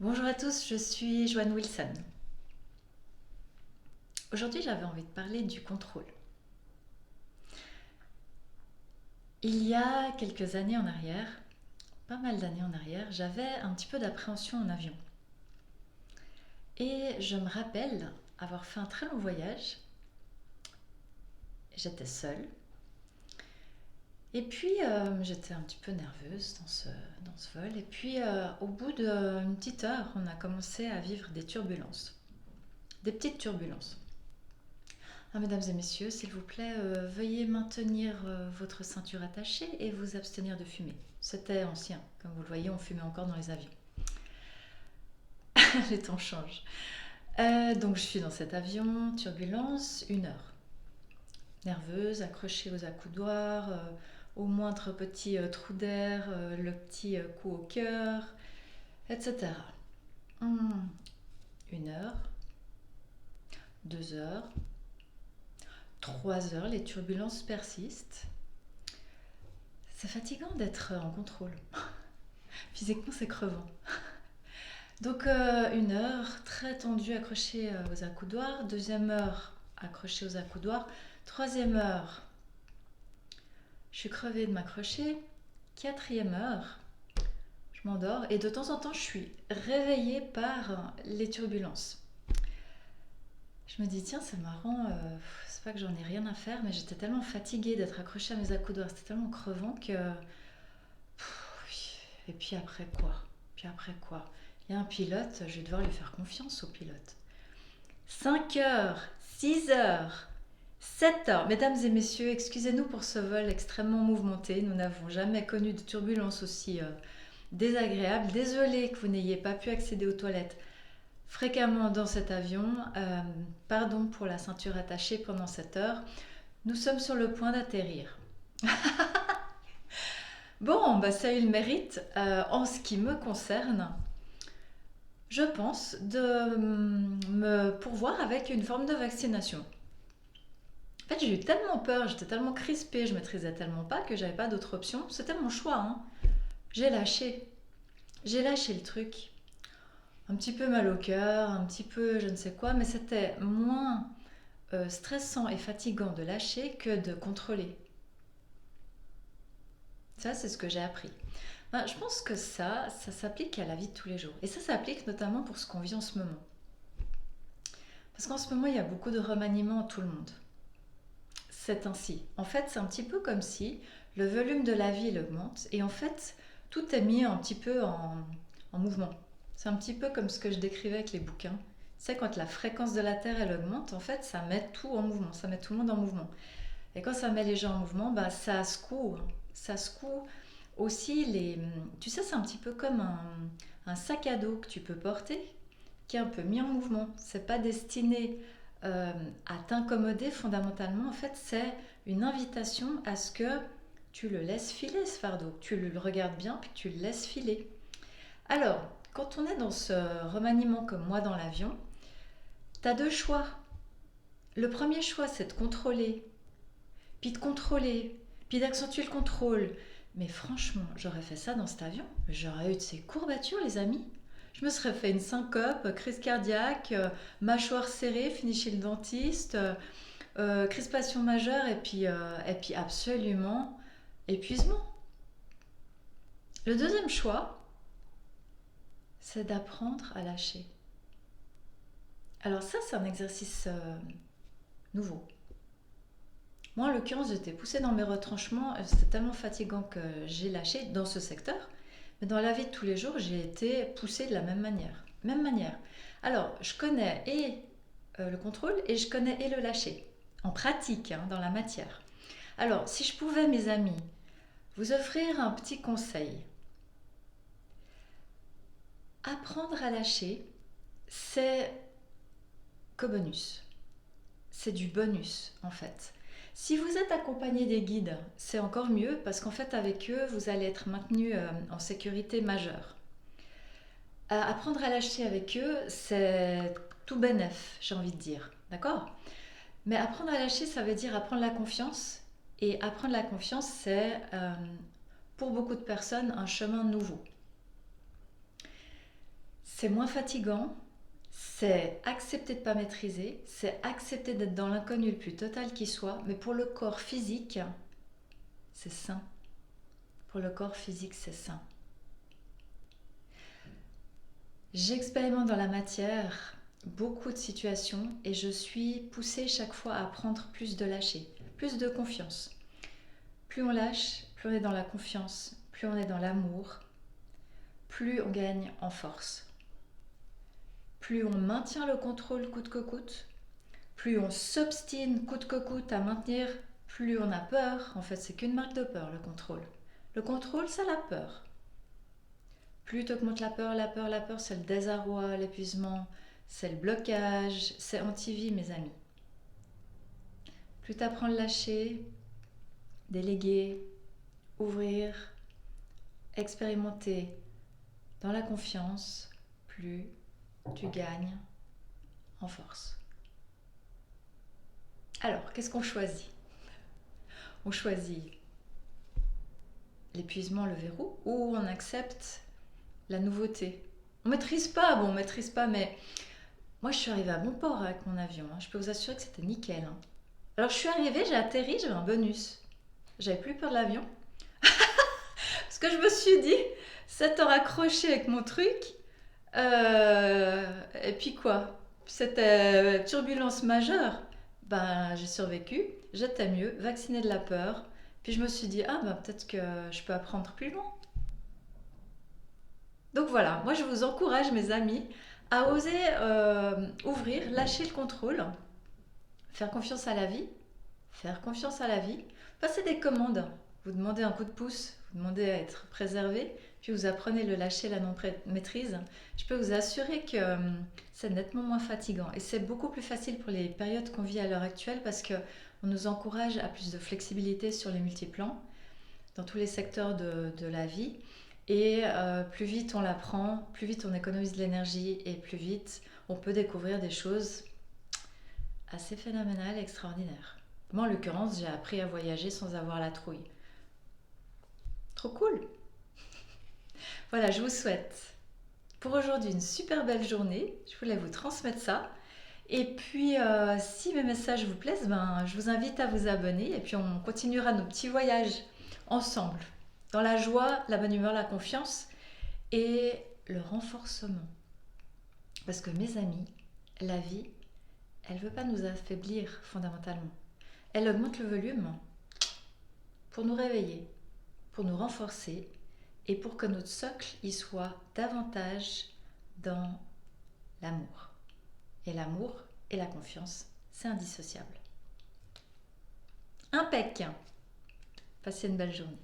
Bonjour à tous, je suis Joanne Wilson. Aujourd'hui, j'avais envie de parler du contrôle. Il y a quelques années en arrière, pas mal d'années en arrière, j'avais un petit peu d'appréhension en avion. Et je me rappelle avoir fait un très long voyage. J'étais seule. Et puis, j'étais un petit peu nerveuse dans ce vol. Et puis, au bout d'une petite heure, on a commencé à vivre des turbulences. Des petites turbulences. Ah, mesdames et messieurs, s'il vous plaît, veuillez maintenir votre ceinture attachée et vous abstenir de fumer. C'était ancien, comme vous le voyez, on fumait encore dans les avions. Les temps changent. Donc je suis dans cet avion, turbulence, 1 heure. Nerveuse, accrochée aux accoudoirs, au moindre petit trou d'air, le petit coup au cœur, etc. 1 heure, 2 heures, 3 heures, les turbulences persistent. C'est fatigant d'être en contrôle. Physiquement, c'est crevant. Donc, 1 heure, très tendue, accrochée aux accoudoirs. 2e heure, accrochée aux accoudoirs. 3e heure, je suis crevée de m'accrocher. 4e heure, je m'endors. Et de temps en temps, je suis réveillée par les turbulences. Je me dis, tiens, c'est marrant, c'est pas que j'en ai rien à faire, mais j'étais tellement fatiguée d'être accrochée à mes accoudoirs. C'était tellement crevant que et puis après quoi? Puis après quoi? Il y a un pilote, je vais devoir lui faire confiance au pilote. 5 heures, 6 heures, 7 heures. Mesdames et messieurs, excusez-nous pour ce vol extrêmement mouvementé. Nous n'avons jamais connu de turbulence aussi désagréable. Désolée que vous n'ayez pas pu accéder aux toilettes fréquemment dans cet avion. Pardon pour la ceinture attachée pendant 7 heures. Nous sommes sur le point d'atterrir. Bon, bah ça a eu le mérite, en ce qui me concerne, je pense, de me pourvoir avec une forme de vaccination. En fait, j'ai eu tellement peur, j'étais tellement crispée, je maîtrisais tellement pas que j'avais pas d'autre option. C'était mon choix, hein. J'ai lâché. J'ai lâché le truc. Un petit peu mal au cœur, un petit peu je ne sais quoi, mais c'était moins stressant et fatigant de lâcher que de contrôler. Ça, c'est ce que j'ai appris. Ben, je pense que ça s'applique à la vie de tous les jours. Et ça s'applique notamment pour ce qu'on vit en ce moment. Parce qu'en ce moment, il y a beaucoup de remaniements à tout le monde. C'est ainsi. En fait, c'est un petit peu comme si le volume de la ville augmente et en fait, tout est mis un petit peu en mouvement. C'est un petit peu comme ce que je décrivais avec les bouquins. C'est quand la fréquence de la Terre elle augmente, en fait, ça met tout en mouvement, ça met tout le monde en mouvement. Et quand ça met les gens en mouvement, bah, ça secoue aussi les. Tu sais, c'est un petit peu comme un sac à dos que tu peux porter, qui est un peu mis en mouvement. C'est pas destiné euh, à t'incommoder fondamentalement. En fait, c'est une invitation à ce que tu le laisses filer ce fardeau, que tu le regardes bien puis que tu le laisses filer. Alors, quand on est dans ce remaniement comme moi dans l'avion, tu as deux choix. Le premier choix, c'est de contrôler, puis de contrôler, puis d'accentuer le contrôle. Mais franchement, j'aurais fait ça dans cet avion, j'aurais eu de ces courbatures, les amis. Je me serais fait une syncope, crise cardiaque, mâchoire serrée, fini chez le dentiste, crispation majeure et puis absolument épuisement. Le deuxième choix, c'est d'apprendre à lâcher. Alors ça, c'est un exercice nouveau. Moi, en l'occurrence, j'étais poussée dans mes retranchements. C'était tellement fatigant que j'ai lâché dans ce secteur. Mais dans la vie de tous les jours, j'ai été poussée de la même manière. Même manière. Alors, je connais et le contrôle et je connais et le lâcher. En pratique, hein, dans la matière. Alors, si je pouvais, mes amis, vous offrir un petit conseil. Apprendre à lâcher, c'est que bonus. C'est du bonus, en fait. Si vous êtes accompagné des guides, c'est encore mieux parce qu'en fait, avec eux, vous allez être maintenu en sécurité majeure. Apprendre à lâcher avec eux, c'est tout bénef, j'ai envie de dire. D'accord? Mais apprendre à lâcher, ça veut dire apprendre la confiance. Et apprendre la confiance, c'est pour beaucoup de personnes un chemin nouveau. c'est moins fatigant, c'est accepter de ne pas maîtriser, c'est accepter d'être dans l'inconnu le plus total qui soit, mais pour le corps physique, c'est sain. Pour le corps physique, c'est sain. J'expérimente dans la matière beaucoup de situations et je suis poussée chaque fois à prendre plus de lâcher, plus de confiance. Plus on lâche, plus on est dans la confiance, plus on est dans l'amour, plus on gagne en force. Plus on maintient le contrôle coûte que coûte, plus on s'obstine coûte que coûte à maintenir, plus on a peur. En fait, c'est qu'une marque de peur, le contrôle. Le contrôle, c'est la peur. Plus tu augmentes la peur, c'est le désarroi, l'épuisement, c'est le blocage, c'est anti-vie, mes amis. Plus tu apprends à lâcher, déléguer, ouvrir, expérimenter dans la confiance, plus tu gagnes en force. Alors, qu'est-ce qu'on choisit? On choisit l'épuisement, le verrou, ou on accepte la nouveauté. On maîtrise pas, mais moi je suis arrivée à bon port avec mon avion. Je peux vous assurer que c'était nickel. Alors je suis arrivée, j'ai atterri, j'avais un bonus. J'avais plus peur de l'avion. Parce que je me suis dit, 7 heures accrochée avec mon truc. Et puis quoi? C'était turbulence majeure. Ben, j'ai survécu, j'étais mieux, vaccinée de la peur. Puis je me suis dit, ah ben peut-être que je peux apprendre plus loin. Donc voilà, moi je vous encourage, mes amis, à oser ouvrir, lâcher le contrôle, faire confiance à la vie, faire confiance à la vie, passer des commandes, vous demandez un coup de pouce, vous demandez à être préservé, puis vous apprenez le lâcher, la non-maîtrise. Je peux vous assurer que c'est nettement moins fatigant et c'est beaucoup plus facile pour les périodes qu'on vit à l'heure actuelle parce qu'on nous encourage à plus de flexibilité sur les multiplans dans tous les secteurs de la vie. Et plus vite on l'apprend, plus vite on économise de l'énergie et plus vite on peut découvrir des choses assez phénoménales et extraordinaires. Moi en l'occurrence j'ai appris à voyager sans avoir la trouille. Trop cool! Voilà, je vous souhaite pour aujourd'hui une super belle journée. Je voulais vous transmettre ça. Et puis si mes messages vous plaisent, ben, je vous invite à vous abonner et puis on continuera nos petits voyages ensemble. Dans la joie, la bonne humeur, la confiance et le renforcement. Parce que mes amis, la vie, elle ne veut pas nous affaiblir fondamentalement. Elle augmente le volume pour nous réveiller, pour nous renforcer et pour que notre socle y soit davantage dans l'amour. Et l'amour et la confiance, c'est indissociable. Impec! Passez une belle journée.